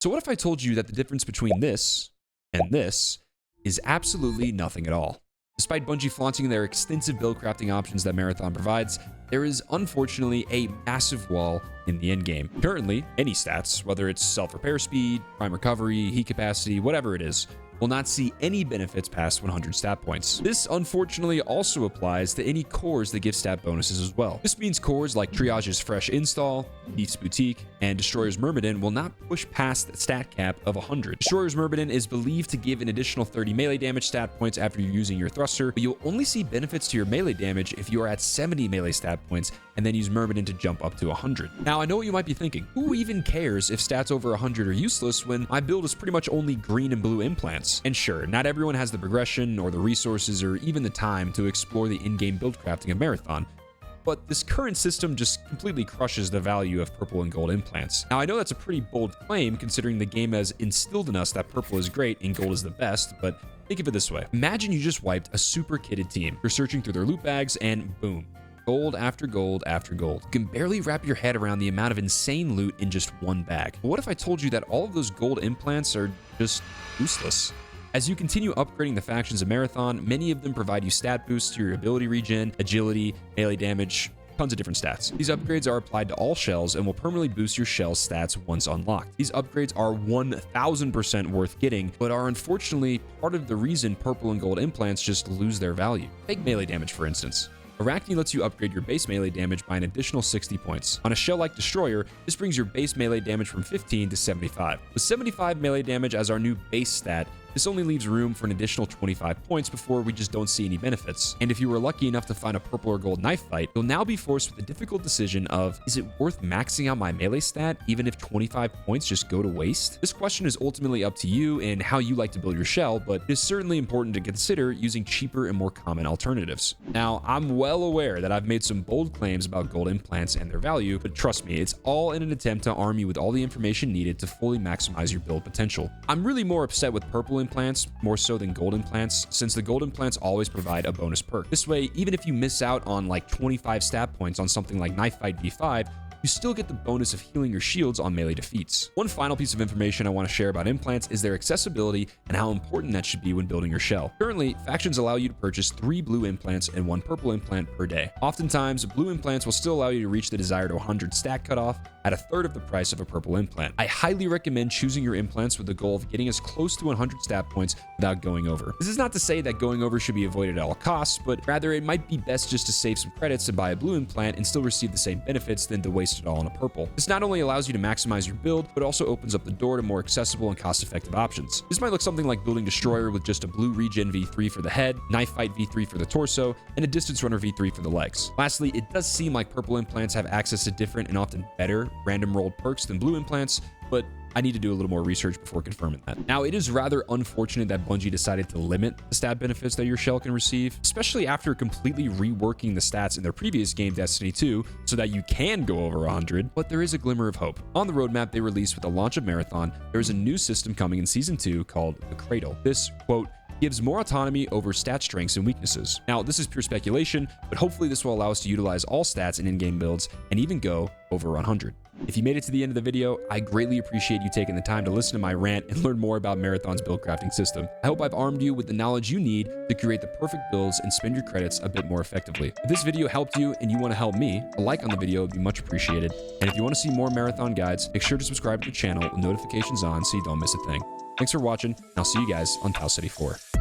So what if I told you that the difference between this and this is absolutely nothing at all? Despite Bungie flaunting their extensive build crafting options that Marathon provides, there is unfortunately a massive wall in the endgame. Currently, any stats, whether it's self-repair speed, prime recovery, heat capacity, whatever it is, will not see any benefits past 100 stat points. This unfortunately also applies to any cores that give stat bonuses as well. This means cores like Triage's Fresh Install, Thief's Boutique, and Destroyer's Myrmidon will not push past the stat cap of 100. Destroyer's Myrmidon is believed to give an additional 30 melee damage stat points after you're using your thruster, but you'll only see benefits to your melee damage if you are at 70 melee stat points and then use Myrmidon to jump up to 100. Now, I know what you might be thinking. Who even cares if stats over 100 are useless when my build is pretty much only green and blue implants? And sure, not everyone has the progression or the resources or even the time to explore the in-game build crafting of Marathon, but this current system just completely crushes the value of purple and gold implants. Now, I know that's a pretty bold claim considering the game has instilled in us that purple is great and gold is the best, but think of it this way. Imagine you just wiped a super kitted team. You're searching through their loot bags and boom, gold after gold after gold. You can barely wrap your head around the amount of insane loot in just one bag. But what if I told you that all of those gold implants are just useless? As you continue upgrading the factions of Marathon, many of them provide you stat boosts to your ability regen, agility, melee damage, tons of different stats. These upgrades are applied to all shells and will permanently boost your shell stats once unlocked. These upgrades are 1000% worth getting, but are unfortunately part of the reason purple and gold implants just lose their value. Take melee damage, for instance. Arachne lets you upgrade your base melee damage by an additional 60 points. On a shell like Destroyer, this brings your base melee damage from 15 to 75. With 75 melee damage as our new base stat, this only leaves room for an additional 25 points before we just don't see any benefits. And if you were lucky enough to find a purple or gold knife fight, you'll now be forced with the difficult decision of, is it worth maxing out my melee stat even if 25 points just go to waste? This question is ultimately up to you and how you like to build your shell, but it is certainly important to consider using cheaper and more common alternatives. Now, I'm well aware that I've made some bold claims about gold implants and their value, but trust me, it's all in an attempt to arm you with all the information needed to fully maximize your build potential. I'm really more upset with purple implants more so than gold implants, since the gold implants always provide a bonus perk. This way, even if you miss out on like 25 stat points on something like Knife Fight V5, you still get the bonus of healing your shields on melee defeats. One final piece of information I want to share about implants is their accessibility and how important that should be when building your shell. Currently, factions allow you to purchase 3 blue implants and 1 purple implant per day. Oftentimes, blue implants will still allow you to reach the desired 100 stat cutoff at a third of the price of a purple implant. I highly recommend choosing your implants with the goal of getting as close to 100 stat points without going over. This is not to say that going over should be avoided at all costs, but rather it might be best just to save some credits and buy a blue implant and still receive the same benefits than to waste it all on a purple. This not only allows you to maximize your build, but also opens up the door to more accessible and cost-effective options. This might look something like building Destroyer with just a blue regen V3 for the head, Knife Fight V3 for the torso, and a Distance Runner V3 for the legs. Lastly, it does seem like purple implants have access to different and often better random rolled perks than blue implants, but I need to do a little more research before confirming that. Now, it is rather unfortunate that Bungie decided to limit the stat benefits that your shell can receive, especially after completely reworking the stats in their previous game, Destiny 2, so that you can go over 100, but there is a glimmer of hope. On the roadmap they released with the launch of Marathon, there is a new system coming in Season 2 called the Cradle. This, quote, gives more autonomy over stat strengths and weaknesses. Now, this is pure speculation, but hopefully this will allow us to utilize all stats in in-game builds and even go over 100. If you made it to the end of the video, I greatly appreciate you taking the time to listen to my rant and learn more about Marathon's build crafting system. I hope I've armed you with the knowledge you need to create the perfect builds and spend your credits a bit more effectively. If this video helped you and you want to help me, a like on the video would be much appreciated. And if you want to see more Marathon guides, make sure to subscribe to the channel with notifications on so you don't miss a thing. Thanks for watching, and I'll see you guys on Tau City 4.